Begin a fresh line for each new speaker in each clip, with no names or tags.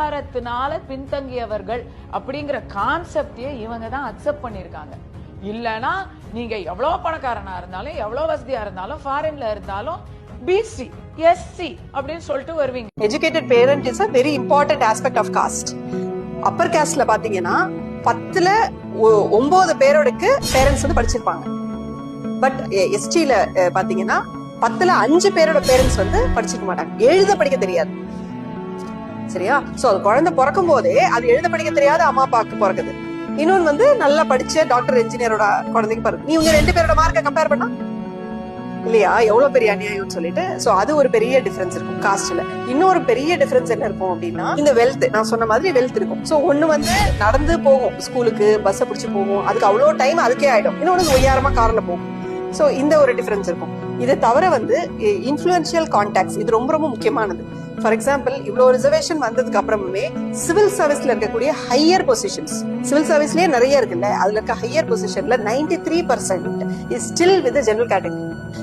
பொருளாதாரத்தினால பின்தங்கியவர்கள் அப்படிங்கிற கான்செப்டே இவங்க தான் அக்செப்ட் பண்ணிருக்காங்க. இல்லனா நீங்க எவ்வளவு பணக்காரனா இருந்தாலும் எவ்வளவு வசதியா இருந்தாலும் ஃபாரின்ல இருந்தாலும் பிசி எஸ்சி அப்படின்னு சொல்லிட்டு வருவீங்க.
Educated parent is a very important aspect of caste. Upper காஸ்ட்ல பாத்தீங்கன்னா 10ல 9 பேரோடுக்கு பேரண்ட்ஸ் வந்து படிச்சிருப்பாங்க. பட் எஸ்டில பாத்தீங்கன்னா 10ல 5 பேரோட பேரண்ட்ஸ் வந்து படிச்சிருக்க மாட்டாங்க. எழுத படிக்க தெரியாது. சரியா? சோ அது குழந்தை பிறக்கும் போதே அது எழுத படிக்க தெரியாத அம்மா அப்பாவுக்கு பிறக்குது. இன்னொன்னு வந்து நல்லா படிச்ச டாக்டர் இன்ஜினியரோட குழந்தைக்கு பிறகு நீ உங்க 2 பேரோட மார்க்கை கம்பேர் பண்ணா இல்லையா எவ்வளவு பெரிய அநியாயம்னு சொல்லிட்டு. சோ அது ஒரு பெரிய டிஃபரன்ஸ் இருக்கும் காஸ்ட்ல. இன்னொரு பெரிய டிஃபரன்ஸ் என்ன இருக்கும் அப்படின்னா இந்த வெல்த். நான் சொன்ன மாதிரி வெல்த் இருக்கும். சோ ஒண்ணு வந்து நடந்து போகும் ஸ்கூலுக்கு, பஸ் பிடிச்சு போகும், அதுக்கு அவ்வளவு டைம் அதுக்கே ஆயிடும். இன்னொன்னு ஒய்யாரமா கார்ல போகும். சோ இந்த ஒரு டிஃபரன்ஸ் இருக்கும். இதை தவிர வந்து இன்ஃபுளுன்ஷியல் கான்டாக்ட்ஸ் இது ரொம்ப ரொம்ப முக்கியமானது. ஃபார் எக்ஸாம்பிள் இவ்வளவு ரிசர்வேஷன் வந்ததுக்கு அப்புறமே சிவில் சர்வீஸ்ல இருக்கக்கூடிய ஹையர் பொசிஷன்ஸ், சிவில் சர்வீஸ்லயே நிறைய இருக்குல்ல, அதுல இருக்க ஹையர் பொசிஷன்ல 93% is still with general category.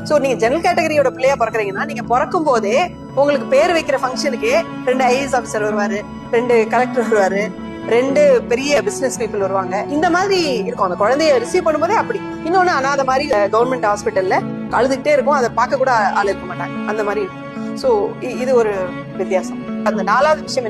So நீங்க ஜெனரல் கேட்டகரியோட பிள்ளையா பிறக்குறீங்கன்னா நீங்க பிறக்கும் போதே உங்களுக்கு பேர் வைக்கிற ஃபங்க்ஷனுக்கே 2 ஐஏஎஸ் ஆஃபீஸர் வருவாரு, 2 கலெக்டர் வருவாரு, 2 பெரிய பிசினஸ் பீப்புள் வருவாங்க. இந்த மாதிரி இருக்கும். அந்த குழந்தைய ரிசீவ் பண்ணும்போதே அப்படி. இன்னொன்னு அனாத மாதிரி கவர்மெண்ட் ஹாஸ்பிட்டல்ல அழுதுகிட்டே இருக்கும், அதை பார்க்க கூட ஆள் இருக்க மாட்டாங்க. அந்த மாதிரி. சோ இது ஒரு வித்தியாசம். அந்த 4வது விஷயம்